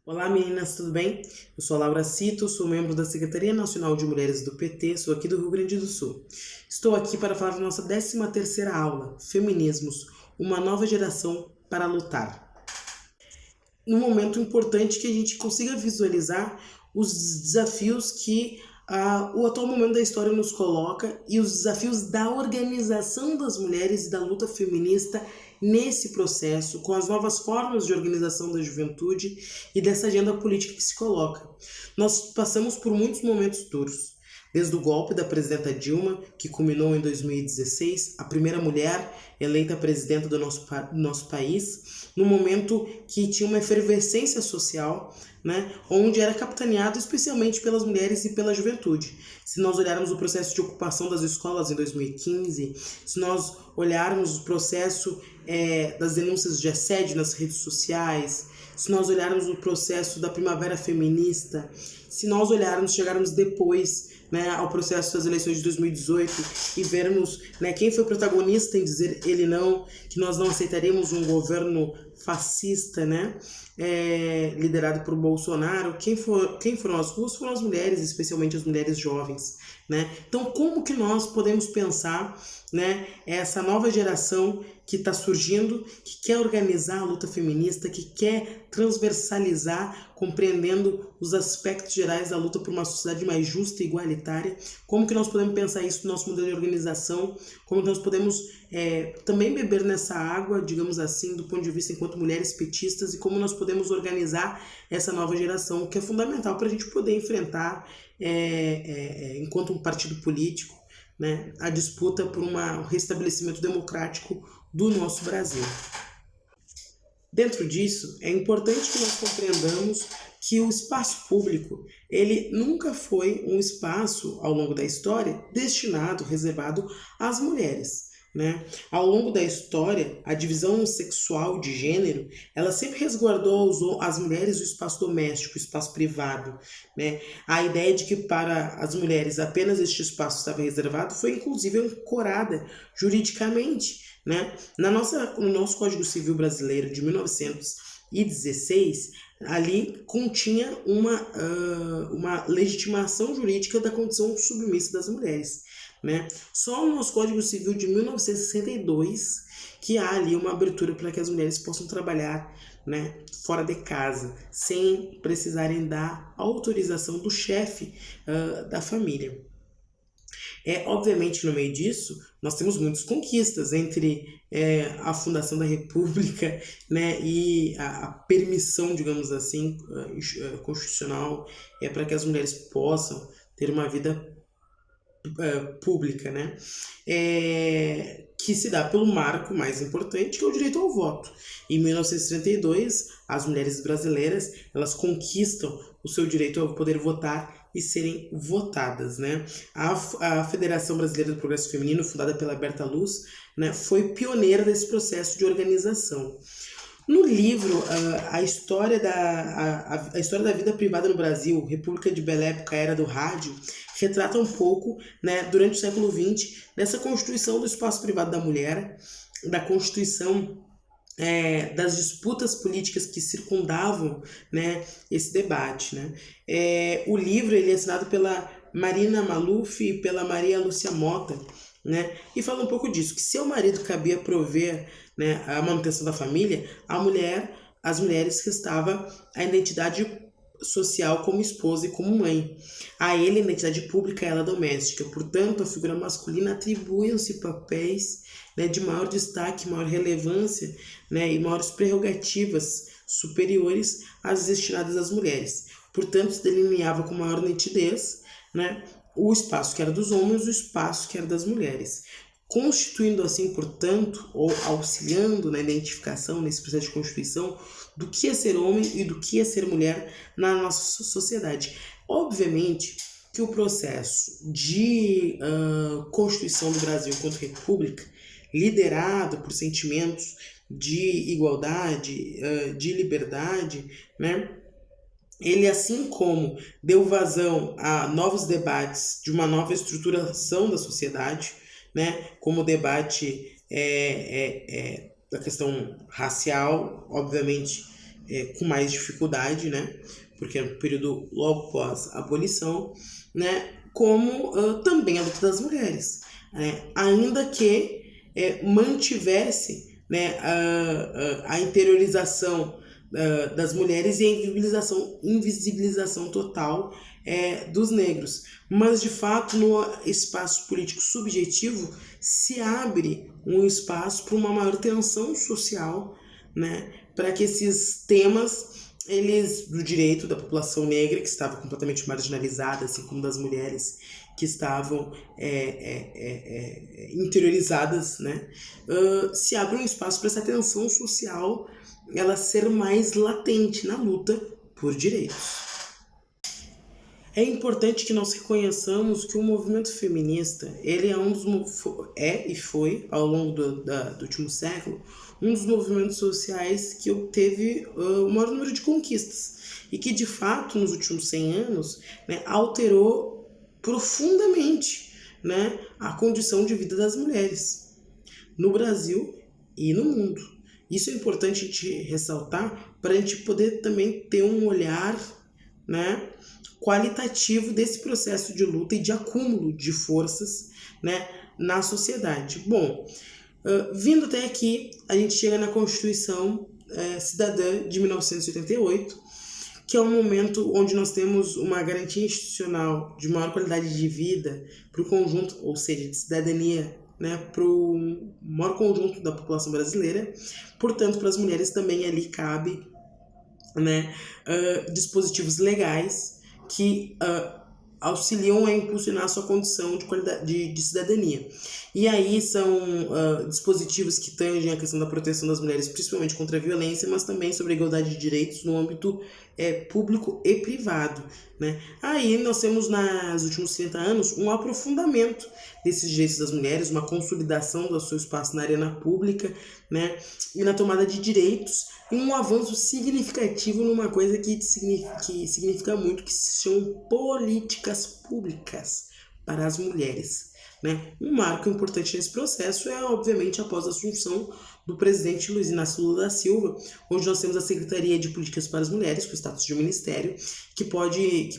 Olá meninas, tudo bem? Eu sou a Laura Cito, sou membro da Secretaria Nacional de Mulheres do PT, sou aqui do Rio Grande do Sul. Estou aqui para falar da nossa 13ª aula, Feminismos, uma nova geração para lutar. Um momento importante que a gente consiga visualizar os desafios que o atual momento da história nos coloca e os desafios da organização das mulheres e da luta feminista nesse processo, com as novas formas de organização da juventude e dessa agenda política que se coloca. Nós passamos por muitos momentos duros, desde o golpe da presidenta Dilma, que culminou em 2016, a primeira mulher eleita presidenta do nosso país, no momento que tinha uma efervescência social, onde era capitaneado especialmente pelas mulheres e pela juventude. Se nós olharmos o processo de ocupação das escolas em 2015, se nós olharmos o processo das denúncias de assédio nas redes sociais, se nós olharmos o processo da primavera feminista, se nós chegarmos depois ao processo das eleições de 2018 e vermos quem foi protagonista em dizer ele não, que nós não aceitaríamos um governo fascista, liderado por Bolsonaro, quem foram as ruas? Foram as mulheres, especialmente as mulheres jovens. Então, como que nós podemos pensar essa nova geração que está surgindo, que quer organizar a luta feminista, que quer transversalizar, compreendendo os aspectos gerais da luta por uma sociedade mais justa e igualitária? Como que nós podemos pensar isso no nosso modelo de organização? Como que nós podemos também beber nessa água, digamos assim, do ponto de vista enquanto mulheres petistas, e como nós podemos organizar essa nova geração, que é fundamental para a gente poder enfrentar, enquanto um partido político, a disputa por um restabelecimento democrático do nosso Brasil. Dentro disso, é importante que nós compreendamos que o espaço público, ele nunca foi um espaço, ao longo da história, destinado, reservado às mulheres. Ao longo da história, a divisão sexual de gênero, ela sempre resguardou as mulheres o espaço doméstico, o espaço privado. A ideia de que para as mulheres apenas este espaço estava reservado foi inclusive ancorada juridicamente. No nosso Código Civil Brasileiro de 1916, ali continha uma legitimação jurídica da condição submissa das mulheres. Só no nosso Código Civil de 1962 que há ali uma abertura para que as mulheres possam trabalhar fora de casa, sem precisarem da autorização do chefe da família. Obviamente, no meio disso, nós temos muitas conquistas entre a fundação da República e a permissão, digamos assim, constitucional para que as mulheres possam ter uma vida pública, que se dá pelo marco mais importante, que é o direito ao voto. Em 1932, as mulheres brasileiras, elas conquistam o seu direito ao poder votar e serem votadas. A Federação Brasileira do Progresso Feminino, fundada pela Berta Luz, foi pioneira desse processo de organização. No livro a história da vida privada no Brasil, República de Bela Época, Era do Rádio, retrata um pouco, durante o século XX, dessa constituição do espaço privado da mulher, da constituição das disputas políticas que circundavam esse debate. O livro ele é assinado pela Marina Maluf e pela Maria Lúcia Mota, e fala um pouco disso, que se ao marido cabia prover a manutenção da família, as mulheres restava a identidade social como esposa e como mãe. A ele, a identidade pública, ela doméstica. Portanto, a figura masculina atribuem-se papéis de maior destaque, maior relevância e maiores prerrogativas superiores às destinadas às mulheres. Portanto, se delineava com maior nitidez o espaço que era dos homens e o espaço que era das mulheres, constituindo assim, portanto, ou auxiliando na identificação, nesse processo de constituição, do que é ser homem e do que é ser mulher na nossa sociedade. Obviamente que o processo de constituição do Brasil enquanto república, liderado por sentimentos de igualdade, de liberdade, ele, assim como deu vazão a novos debates de uma nova estruturação da sociedade, como o debate da questão racial, obviamente, com mais dificuldade, né, porque é um período logo pós a abolição, né, como também a luta das mulheres, né, ainda que mantivesse, né, a interiorização das mulheres e a invisibilização total dos negros. Mas, de fato, no espaço político subjetivo se abre um espaço para uma maior tensão social, né, para que esses temas do direito da população negra, que estava completamente marginalizada, assim como das mulheres que estavam interiorizadas, né, se abre um espaço para essa tensão social ela ser mais latente na luta por direitos. É importante que nós reconheçamos que o movimento feminista, ele e foi, ao longo do último século, um dos movimentos sociais que teve o maior número de conquistas e que, de fato, nos últimos 100 anos, né, alterou profundamente, né, a condição de vida das mulheres no Brasil e no mundo. Isso é importante a gente ressaltar para a gente poder também ter um olhar, né, qualitativo desse processo de luta e de acúmulo de forças, né, na sociedade. Bom, vindo até aqui, a gente chega na Constituição Cidadã de 1988, que é um momento onde nós temos uma garantia institucional de maior qualidade de vida para o conjunto, ou seja, de cidadania, né, para o maior conjunto da população brasileira. Portanto, para as mulheres também ali cabe, né, dispositivos legais que auxiliam a impulsionar a sua condição de qualidade de cidadania. E aí são dispositivos que tangem a questão da proteção das mulheres, principalmente contra a violência, mas também sobre a igualdade de direitos no âmbito público e privado, né? Aí nós temos, nos últimos 30 anos, um aprofundamento desses direitos das mulheres, uma consolidação do seu espaço na arena pública, né? E na tomada de direitos, e um avanço significativo numa coisa que significa muito, que se chamam políticas públicas para as mulheres, né? Um marco importante nesse processo é, obviamente, após a assunção do presidente Luiz Inácio Lula da Silva, onde nós temos a Secretaria de Políticas para as Mulheres, com status de ministério, que pôde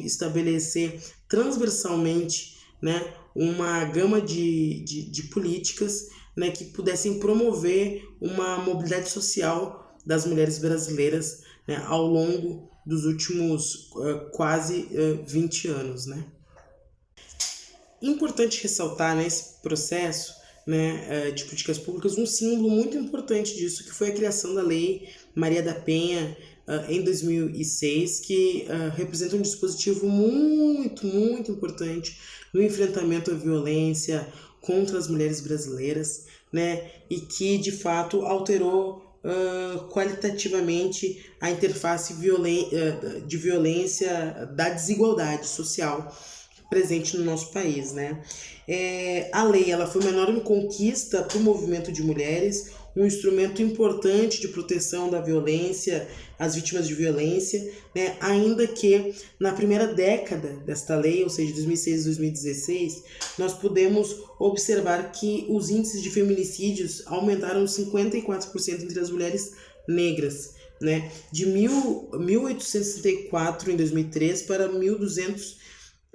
estabelecer transversalmente, né, uma gama de políticas, né, que pudessem promover uma mobilidade social das mulheres brasileiras, né, ao longo dos últimos quase 20 anos, né. Importante ressaltar nesse processo, né, de políticas públicas um símbolo muito importante disso, que foi a criação da Lei Maria da Penha em 2006, que representa um dispositivo muito, muito importante no enfrentamento à violência contra as mulheres brasileiras, né, e que de fato alterou qualitativamente a interface de violência da desigualdade social presente no nosso país, né? A lei ela foi uma enorme conquista para o movimento de mulheres, um instrumento importante de proteção da violência, às vítimas de violência, né? Ainda que na primeira década desta lei, ou seja, 2006 e 2016, nós podemos observar que os índices de feminicídios aumentaram 54% entre as mulheres negras, né? De 1.864 em 2003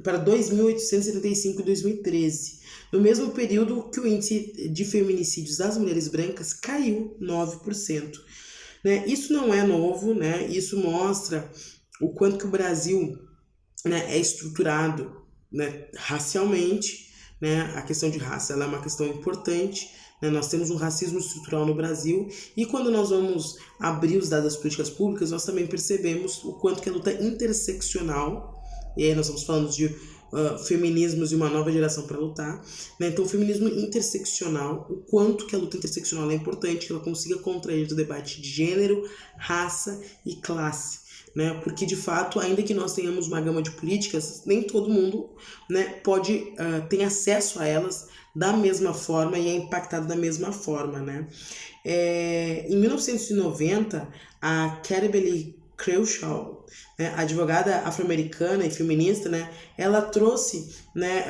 para 2.875 em 2013. No mesmo período que o índice de feminicídios das mulheres brancas caiu 9%. Né? Isso não é novo, né? Isso mostra o quanto que o Brasil, né, é estruturado, né, racialmente. Né? A questão de raça ela é uma questão importante. Né? Nós temos um racismo estrutural no Brasil e quando nós vamos abrir os dados das políticas públicas, nós também percebemos o quanto que a luta interseccional, e aí nós estamos falando de feminismos e uma nova geração para lutar, né? Então o feminismo interseccional, o quanto que a luta interseccional é importante, que ela consiga contrair do debate de gênero, raça e classe, né? Porque de fato, ainda que nós tenhamos uma gama de políticas, nem todo mundo, né, tem acesso a elas da mesma forma e é impactado da mesma forma, né? Em 1990, a Kimberly Crenshaw, né, advogada afro-americana e feminista, né, ela trouxe, né,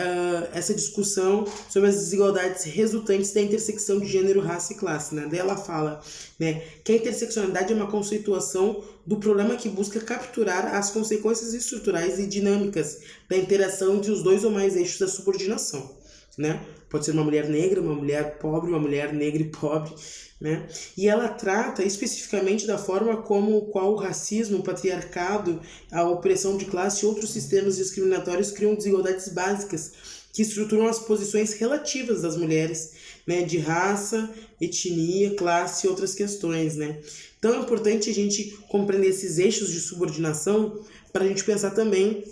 essa discussão sobre as desigualdades resultantes da intersecção de gênero, raça e classe. Né? Daí ela fala, né, que a interseccionalidade é uma conceituação do problema que busca capturar as consequências estruturais e dinâmicas da interação entre os dois ou mais eixos da subordinação. Né? Pode ser uma mulher negra, uma mulher pobre, uma mulher negra e pobre, né? E ela trata especificamente da forma como qual o racismo, o patriarcado, a opressão de classe e outros sistemas discriminatórios criam desigualdades básicas que estruturam as posições relativas das mulheres, né, de raça, etnia, classe e outras questões, né? Então é importante a gente compreender esses eixos de subordinação para a gente pensar também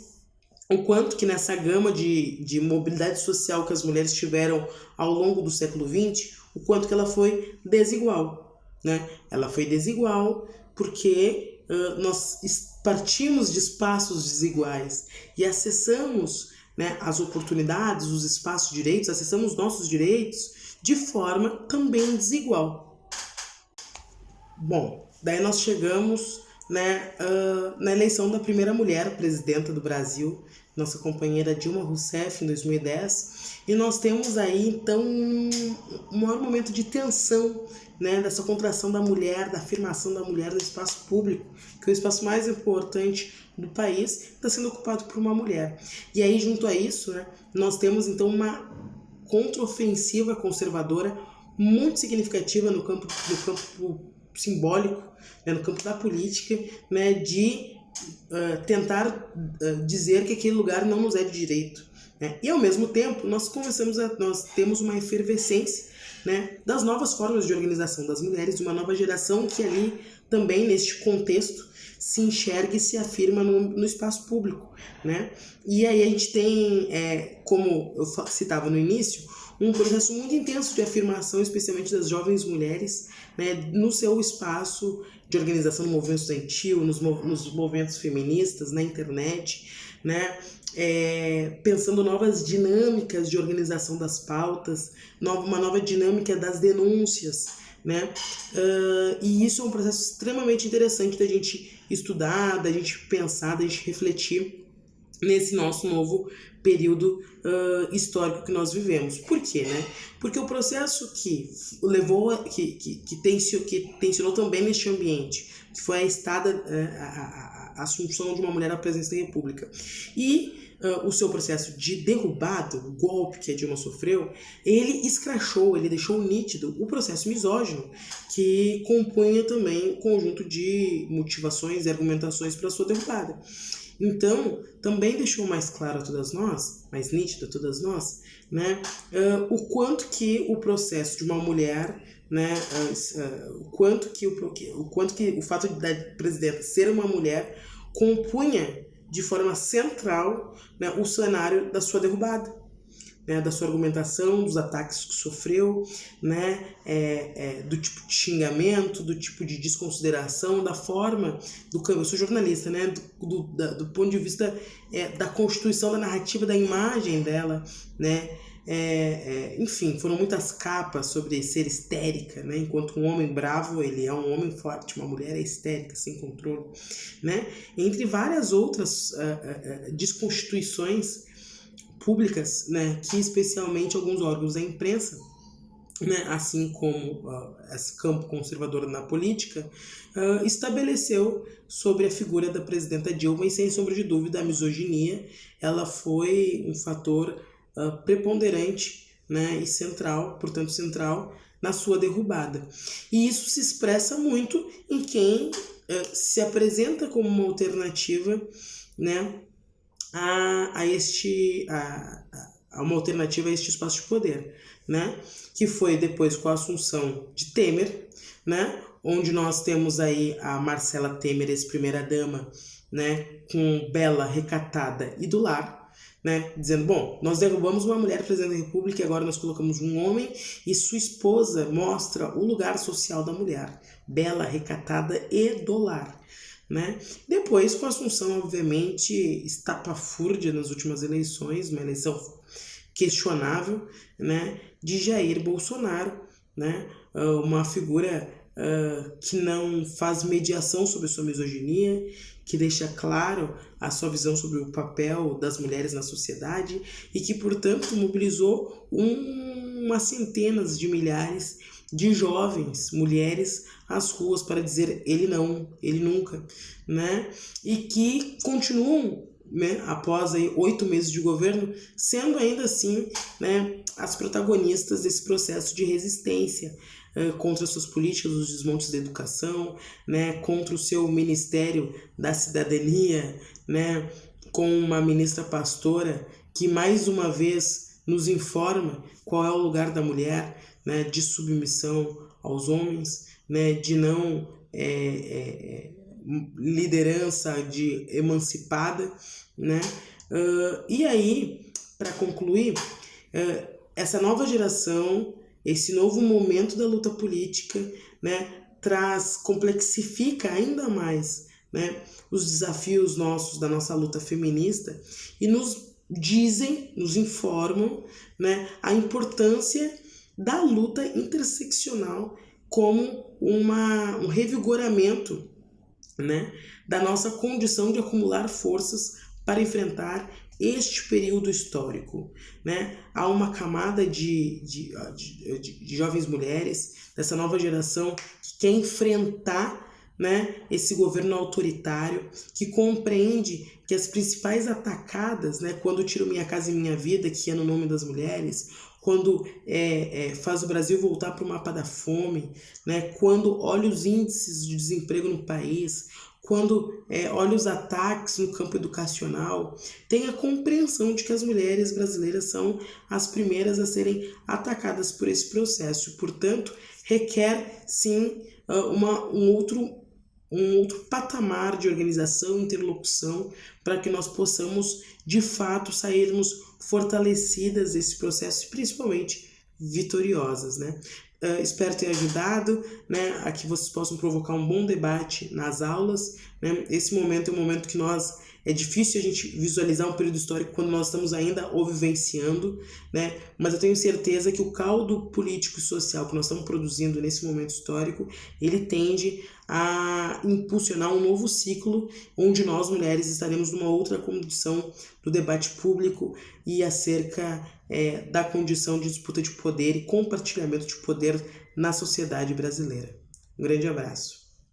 o quanto que nessa gama de mobilidade social que as mulheres tiveram ao longo do século XX, o quanto que ela foi desigual, né? Ela foi desigual porque nós partimos de espaços desiguais e acessamos, né, as oportunidades, os espaços de direitos, acessamos nossos direitos de forma também desigual. Bom, daí nós chegamos, né, na eleição da primeira mulher presidenta do Brasil, nossa companheira Dilma Rousseff, em 2010, e nós temos aí, então, um maior momento de tensão, né, dessa contração da mulher, da afirmação da mulher no espaço público, que é o espaço mais importante do país, está sendo ocupado por uma mulher. E aí, junto a isso, né, nós temos, então, uma contraofensiva conservadora muito significativa no campo simbólico, né, no campo da política, né, de tentar dizer que aquele lugar não nos é de direito. Né? E ao mesmo tempo nós temos uma efervescência, né, das novas formas de organização das mulheres, uma nova geração que ali também neste contexto se enxerga e se afirma no espaço público. Né? E aí a gente tem, como eu citava no início, um processo muito intenso de afirmação, especialmente das jovens mulheres, né, no seu espaço de organização no movimento estudantil, nos movimentos feministas, na internet, né, pensando novas dinâmicas de organização das pautas, uma nova dinâmica das denúncias, né, e isso é um processo extremamente interessante da gente estudar, da gente pensar, da gente refletir nesse nosso novo período histórico que nós vivemos. Por quê, né? Porque o processo que levou, que tensionou também neste ambiente, que foi a assunção de uma mulher à presidência da República, e o seu processo de derrubada, o golpe que a Dilma sofreu, ele escrachou, ele deixou nítido o processo misógino que compunha também um conjunto de motivações e argumentações para a sua derrubada. Então, também deixou mais claro a todas nós, mais nítido a todas nós, né, o quanto que o processo de uma mulher, né, o quanto que o fato da presidenta ser uma mulher compunha de forma central, né, o cenário da sua derrubada, né, da sua argumentação, dos ataques que sofreu, né, do tipo de xingamento, do tipo de desconsideração, da forma eu sou jornalista, né, do ponto de vista da constituição da narrativa, da imagem dela, né, enfim, foram muitas capas sobre ser histérica, né, enquanto um homem bravo, ele é um homem forte, uma mulher é histérica, sem controle, né, entre várias outras desconstituições públicas, né, que especialmente alguns órgãos da imprensa, né, assim como esse campo conservador na política, estabeleceu sobre a figura da presidenta Dilma, e sem sombra de dúvida a misoginia ela foi um fator preponderante, né, e central, portanto central, na sua derrubada. E isso se expressa muito em quem se apresenta como uma alternativa, né, a uma alternativa a este espaço de poder, né? Que foi depois com a assunção de Temer, né? Onde nós temos aí a Marcela Temer, ex-primeira-dama, né? Com bela, recatada e do lar, né? Dizendo, bom, nós derrubamos uma mulher presidente da República e agora nós colocamos um homem, e sua esposa mostra o lugar social da mulher, bela, recatada e do lar. Né? Depois, com a assunção, obviamente, estapafúrdia nas últimas eleições, uma eleição questionável, né, de Jair Bolsonaro, né, uma figura que não faz mediação sobre sua misoginia, que deixa claro a sua visão sobre o papel das mulheres na sociedade e que, portanto, mobilizou umas centenas de milhares de jovens mulheres às ruas para dizer ele não, ele nunca, né? E que continuam, né, após aí 8 meses de governo, sendo ainda assim, né, as protagonistas desse processo de resistência contra suas políticas, os desmontes da educação, né, contra o seu Ministério da Cidadania, né, com uma ministra pastora que mais uma vez nos informa qual é o lugar da mulher, né, de submissão aos homens, né, de não liderança de emancipada, né? E aí, para concluir, essa nova geração, esse novo momento da luta política, né, complexifica ainda mais, né, os desafios nossos da nossa luta feminista e nos informam, né, a importância da luta interseccional como um revigoramento, né, da nossa condição de acumular forças para enfrentar este período histórico, né? Há uma camada de jovens mulheres dessa nova geração que quer enfrentar, né, esse governo autoritário, que compreende que as principais atacadas, né, quando tiro Minha Casa e Minha Vida, que é no nome das mulheres, quando faz o Brasil voltar para o mapa da fome, né, quando olha os índices de desemprego no país, quando olha os ataques no campo educacional, tem a compreensão de que as mulheres brasileiras são as primeiras a serem atacadas por esse processo. Portanto, requer, sim, um outro patamar de organização e interlocução para que nós possamos, de fato, sairmos fortalecidas desse processo e principalmente vitoriosas, né? Espero ter ajudado, né, a que vocês possam provocar um bom debate nas aulas, né? Esse momento é um momento que é difícil a gente visualizar um período histórico quando nós estamos ainda o vivenciando, né? Mas eu tenho certeza que o caldo político e social que nós estamos produzindo nesse momento histórico, ele tende a impulsionar um novo ciclo onde nós, mulheres, estaremos numa outra condição do debate público e acerca da condição de disputa de poder e compartilhamento de poder na sociedade brasileira. Um grande abraço.